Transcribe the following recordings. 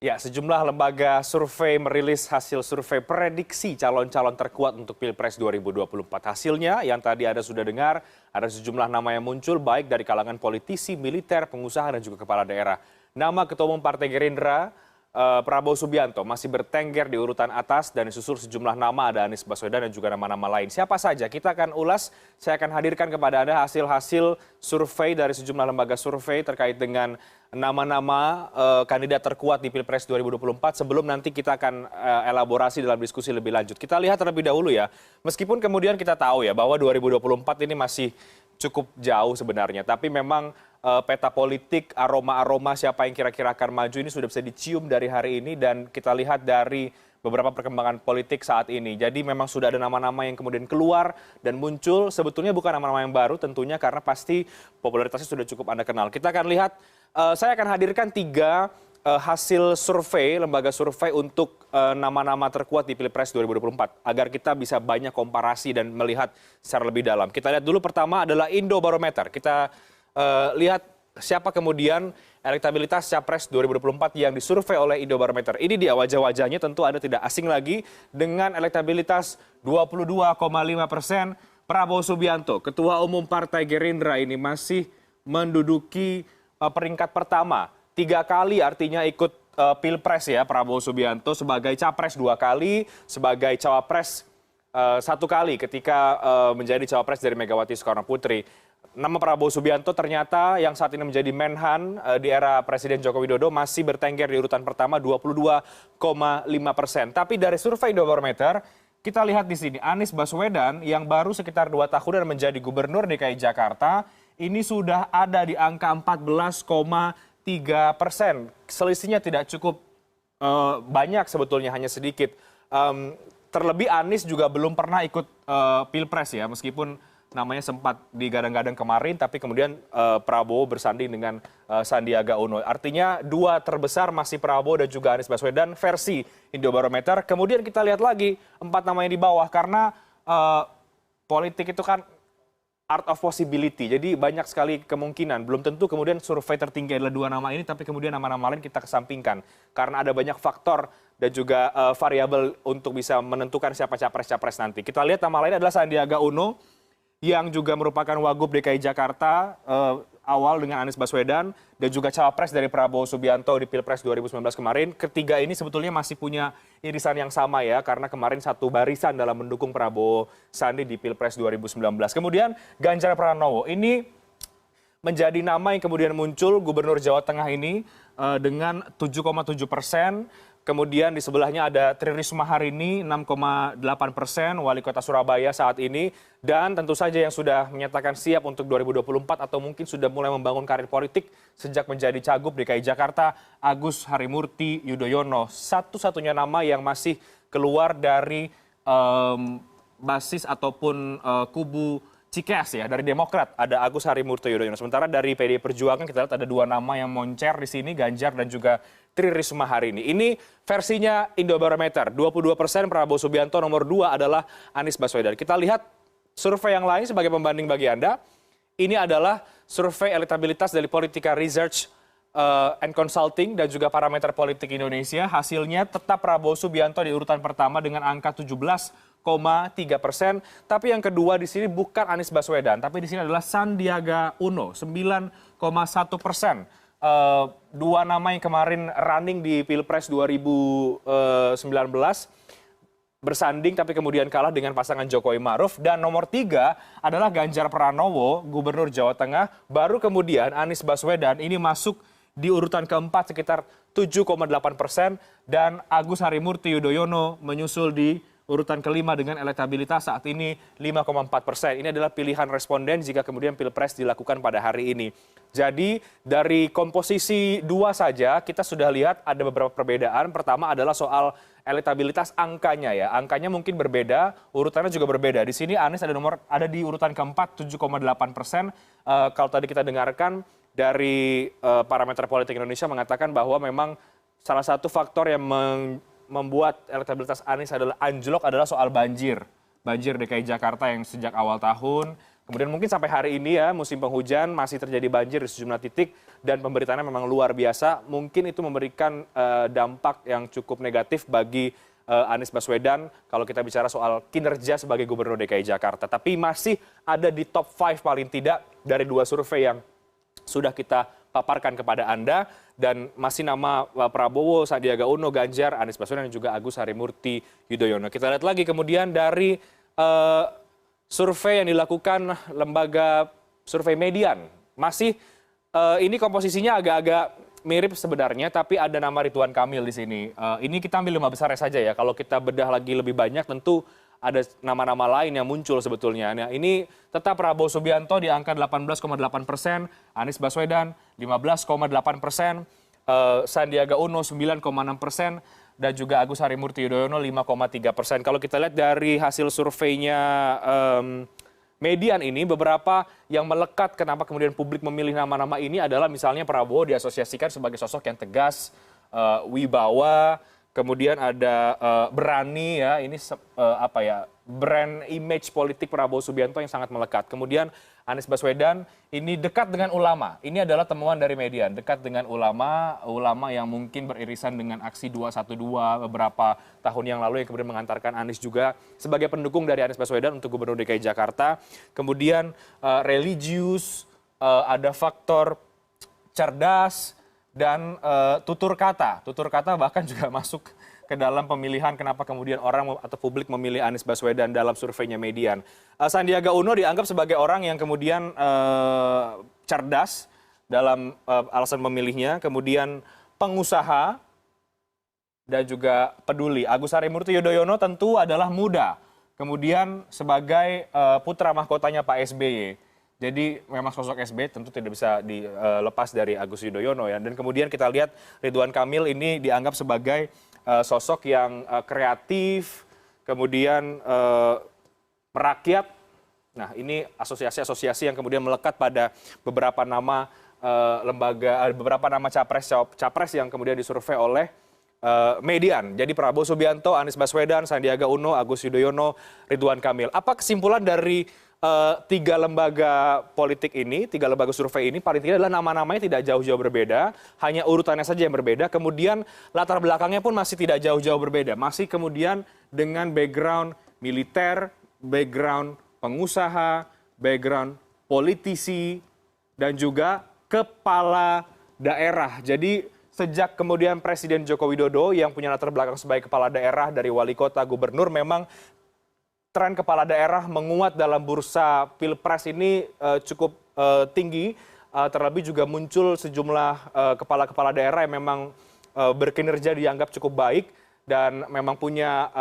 Ya, sejumlah lembaga survei merilis hasil survei prediksi calon-calon terkuat untuk Pilpres 2024. Hasilnya yang tadi Anda sudah dengar, ada sejumlah nama yang muncul baik dari kalangan politisi, militer, pengusaha, dan juga kepala daerah. Nama Ketua Umum Partai Gerindra, Prabowo Subianto, masih bertengger di urutan atas dan disusul sejumlah nama, ada Anies Baswedan dan juga nama-nama lain. Siapa saja? Kita akan ulas, saya akan hadirkan kepada Anda hasil-hasil survei dari sejumlah lembaga survei terkait dengan nama-nama kandidat terkuat di Pilpres 2024 sebelum nanti kita akan elaborasi dalam diskusi lebih lanjut. Kita lihat terlebih dahulu ya, meskipun kemudian kita tahu ya bahwa 2024 ini masih cukup jauh sebenarnya, tapi memang peta politik, aroma-aroma siapa yang kira-kira akan maju ini sudah bisa dicium dari hari ini dan kita lihat dari beberapa perkembangan politik saat ini. Jadi memang sudah ada nama-nama yang kemudian keluar dan muncul, sebetulnya bukan nama-nama yang baru tentunya karena pasti popularitasnya sudah cukup Anda kenal. Kita akan lihat, saya akan hadirkan 3 hasil survei, lembaga survei untuk nama-nama terkuat di Pilpres 2024 agar kita bisa banyak komparasi dan melihat secara lebih dalam. Kita lihat dulu pertama adalah Indobarometer. Kita lihat siapa kemudian elektabilitas Capres 2024 yang disurvei oleh Indobarometer. Ini dia wajah-wajahnya, tentu Anda tidak asing lagi dengan elektabilitas 22,5%. Prabowo Subianto, Ketua Umum Partai Gerindra ini masih menduduki peringkat pertama. 3 kali artinya ikut Pilpres ya Prabowo Subianto, sebagai Capres 2 kali, sebagai Cawapres 1 kali ketika menjadi Cawapres dari Megawati Soekarno Putri. Nama Prabowo Subianto ternyata yang saat ini menjadi Menhan di era Presiden Joko Widodo masih bertengger di urutan pertama 22,5%. Tapi dari survei Indobarometer, kita lihat di sini Anies Baswedan yang baru sekitar 2 tahun dan menjadi Gubernur DKI Jakarta, ini sudah ada di angka 14,3%. Selisihnya tidak cukup banyak sebetulnya, hanya sedikit. Terlebih Anies juga belum pernah ikut Pilpres ya, meskipun namanya sempat digadang-gadang kemarin, tapi kemudian Prabowo bersanding dengan Sandiaga Uno. Artinya 2 terbesar masih Prabowo dan juga Anies Baswedan versi Indobarometer. Kemudian kita lihat lagi 4 nama yang di bawah, karena politik itu kan art of possibility. Jadi banyak sekali kemungkinan. Belum tentu kemudian survei tertinggi adalah 2 nama ini, tapi kemudian nama-nama lain kita kesampingkan. Karena ada banyak faktor dan juga variabel untuk bisa menentukan siapa capres-capres nanti. Kita lihat nama lain adalah Sandiaga Uno, yang juga merupakan Wagub DKI Jakarta awal dengan Anies Baswedan dan juga Cawapres dari Prabowo Subianto di Pilpres 2019 kemarin. Ketiga ini sebetulnya masih punya irisan yang sama ya, karena kemarin satu barisan dalam mendukung Prabowo Sandi di Pilpres 2019. Kemudian Ganjar Pranowo, ini menjadi nama yang kemudian muncul, Gubernur Jawa Tengah ini dengan 7,7%. Kemudian di sebelahnya ada Tri Risma hari ini 6,8%, Wali Kota Surabaya saat ini. Dan tentu saja yang sudah menyatakan siap untuk 2024 atau mungkin sudah mulai membangun karir politik sejak menjadi Cagup DKI Jakarta, Agus Harimurti Yudhoyono. Satu-satunya nama yang masih keluar dari basis ataupun kubu Cikes ya, dari Demokrat ada Agus Harimurti Yudhoyono. Sementara dari PDI Perjuangan kita lihat ada 2 nama yang moncer di sini, Ganjar dan juga Tri Risma hari ini. Ini versinya Indobarometer, 22% Prabowo Subianto, nomor 2 adalah Anies Baswedan. Kita lihat survei yang lain sebagai pembanding bagi Anda. Ini adalah survei elektabilitas dari Politika Research and Consulting dan juga Parameter Politik Indonesia. Hasilnya tetap Prabowo Subianto di urutan pertama dengan angka 17,3%. Tapi yang kedua di sini bukan Anies Baswedan, tapi di sini adalah Sandiaga Uno, 9,1%. 2 nama yang kemarin running di Pilpres 2019 bersanding tapi kemudian kalah dengan pasangan Jokowi Ma'ruf. Dan nomor 3 adalah Ganjar Pranowo, Gubernur Jawa Tengah. Baru kemudian Anies Baswedan ini masuk di urutan keempat sekitar 7,8%. Dan Agus Harimurti Yudhoyono menyusul di urutan kelima dengan elektabilitas saat ini 5,4%. Ini adalah pilihan responden jika kemudian Pilpres dilakukan pada hari ini. Jadi dari komposisi 2 saja kita sudah lihat ada beberapa perbedaan. Pertama adalah soal elektabilitas angkanya ya. Angkanya mungkin berbeda, urutannya juga berbeda. Di sini Anies ada di urutan keempat 7,8%. Kalau tadi kita dengarkan dari Parameter Politik Indonesia mengatakan bahwa memang salah satu faktor yang membuat elektabilitas Anies adalah anjlok adalah soal banjir. Banjir DKI Jakarta yang sejak awal tahun Kemudian mungkin sampai hari ini ya musim penghujan masih terjadi banjir di sejumlah titik dan pemberitaannya memang luar biasa. Mungkin itu memberikan dampak yang cukup negatif bagi Anies Baswedan kalau kita bicara soal kinerja sebagai Gubernur DKI Jakarta. Tapi masih ada di top 5 paling tidak dari 2 survei yang sudah kita paparkan kepada Anda, dan masih nama Prabowo, Sandiaga Uno, Ganjar, Anies Baswedan dan juga Agus Harimurti Yudhoyono. Kita lihat lagi kemudian dari survei yang dilakukan lembaga survei Median. Masih ini komposisinya agak-agak mirip sebenarnya, tapi ada nama Ridwan Kamil di sini. Ini kita ambil 5 besarnya saja ya. Kalau kita bedah lagi lebih banyak, tentu ada nama-nama lain yang muncul sebetulnya. Nah, ini tetap Prabowo Subianto di angka 18,8%, Anies Baswedan 15,8%, Sandiaga Uno 9,6%, dan juga Agus Harimurti Yudhoyono 5,3%. Kalau kita lihat dari hasil surveinya Median ini, beberapa yang melekat kenapa kemudian publik memilih nama-nama ini adalah misalnya Prabowo diasosiasikan sebagai sosok yang tegas, wibawa, kemudian ada berani ya, ini brand image politik Prabowo Subianto yang sangat melekat. Kemudian Anies Baswedan ini dekat dengan ulama. Ini adalah temuan dari Median, dekat dengan ulama yang mungkin beririsan dengan aksi 212 beberapa tahun yang lalu yang kemudian mengantarkan Anies juga sebagai pendukung dari Anies Baswedan untuk Gubernur DKI Jakarta. Kemudian religius, ada faktor cerdas, dan tutur kata. Tutur kata bahkan juga masuk ke dalam pemilihan kenapa kemudian orang atau publik memilih Anies Baswedan dalam surveinya Median. Sandiaga Uno dianggap sebagai orang yang kemudian cerdas dalam alasan memilihnya, kemudian pengusaha dan juga peduli. Agus Harimurti Yudhoyono tentu adalah muda, kemudian sebagai putra mahkotanya Pak SBY. Jadi memang sosok SBY tentu tidak bisa dilepas dari Agus Yudhoyono ya. Dan kemudian kita lihat Ridwan Kamil ini dianggap sebagai sosok yang kreatif, kemudian merakyat. Nah, ini asosiasi-asosiasi yang kemudian melekat pada beberapa nama lembaga, beberapa nama capres yang kemudian disurvei oleh Median. Jadi Prabowo Subianto, Anies Baswedan, Sandiaga Uno, Agus Yudhoyono, Ridwan Kamil. Apa kesimpulan dari 3 lembaga politik ini, 3 lembaga survei ini, paling tidak adalah nama-namanya tidak jauh-jauh berbeda, hanya urutannya saja yang berbeda, kemudian latar belakangnya pun masih tidak jauh-jauh berbeda, masih kemudian dengan background militer, background pengusaha, background politisi, dan juga kepala daerah. Jadi sejak kemudian Presiden Joko Widodo yang punya latar belakang sebagai kepala daerah dari wali kota, gubernur, memang tren kepala daerah menguat dalam bursa Pilpres ini cukup tinggi. Terlebih juga muncul sejumlah kepala-kepala daerah yang memang berkinerja dianggap cukup baik dan memang punya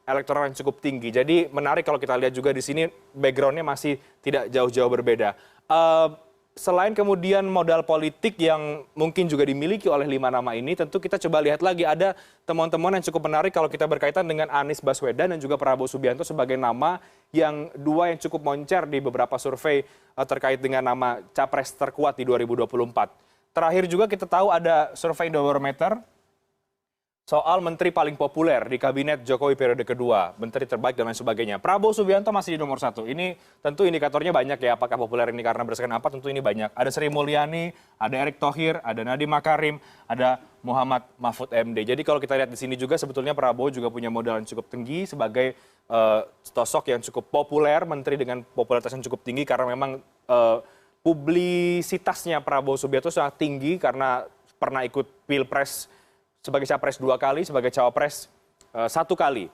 elektoral yang cukup tinggi. Jadi menarik kalau kita lihat juga di sini background-nya masih tidak jauh-jauh berbeda. Selain kemudian modal politik yang mungkin juga dimiliki oleh 5 nama ini, tentu kita coba lihat lagi ada temuan-temuan yang cukup menarik kalau kita berkaitan dengan Anies Baswedan dan juga Prabowo Subianto sebagai nama yang 2 yang cukup moncer di beberapa survei terkait dengan nama capres terkuat di 2024. Terakhir juga kita tahu ada survei Indobarometer soal menteri paling populer di kabinet Jokowi periode kedua, menteri terbaik dan lain sebagainya. Prabowo Subianto masih di nomor 1. Ini tentu indikatornya banyak ya, apakah populer ini karena berdasarkan apa, tentu ini banyak. Ada Sri Mulyani, ada Erick Thohir, ada Nadiem Makarim, ada Muhammad Mahfud MD. Jadi kalau kita lihat di sini juga sebetulnya Prabowo juga punya modal yang cukup tinggi sebagai sosok yang cukup populer, menteri dengan popularitas yang cukup tinggi karena memang publisitasnya Prabowo Subianto sangat tinggi karena pernah ikut Pilpres sebagai capres 2 kali, sebagai cawapres 1 kali,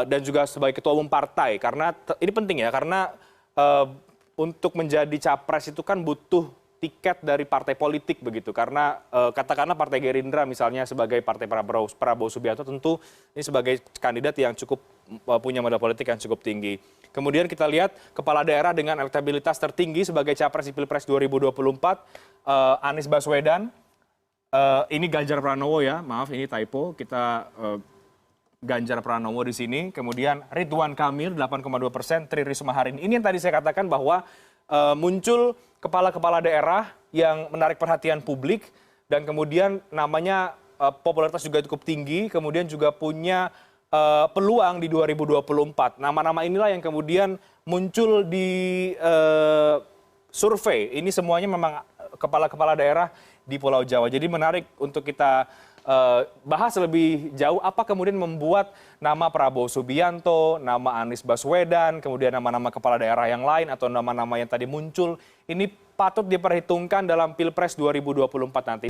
dan juga sebagai ketua umum partai. Karena ini penting ya, karena untuk menjadi capres itu kan butuh tiket dari partai politik begitu. Karena katakanlah Partai Gerindra misalnya sebagai partai Prabowo Subianto, tentu ini sebagai kandidat yang cukup punya modal politik yang cukup tinggi. Kemudian kita lihat kepala daerah dengan elektabilitas tertinggi sebagai capres di Pilpres 2024, Anies Baswedan. Ini Ganjar Pranowo ya, maaf ini typo, kita Ganjar Pranowo di sini. Kemudian Ridwan Kamil 8,2%, Tri Risma hari ini. Ini yang tadi saya katakan bahwa muncul kepala-kepala daerah yang menarik perhatian publik dan kemudian namanya popularitas juga cukup tinggi, kemudian juga punya peluang di 2024. Nama-nama inilah yang kemudian muncul di survei. Ini semuanya memang kepala-kepala daerah di Pulau Jawa. Jadi menarik untuk kita bahas lebih jauh apa kemudian membuat nama Prabowo Subianto, nama Anies Baswedan, kemudian nama-nama kepala daerah yang lain atau nama-nama yang tadi muncul ini patut diperhitungkan dalam Pilpres 2024 nanti.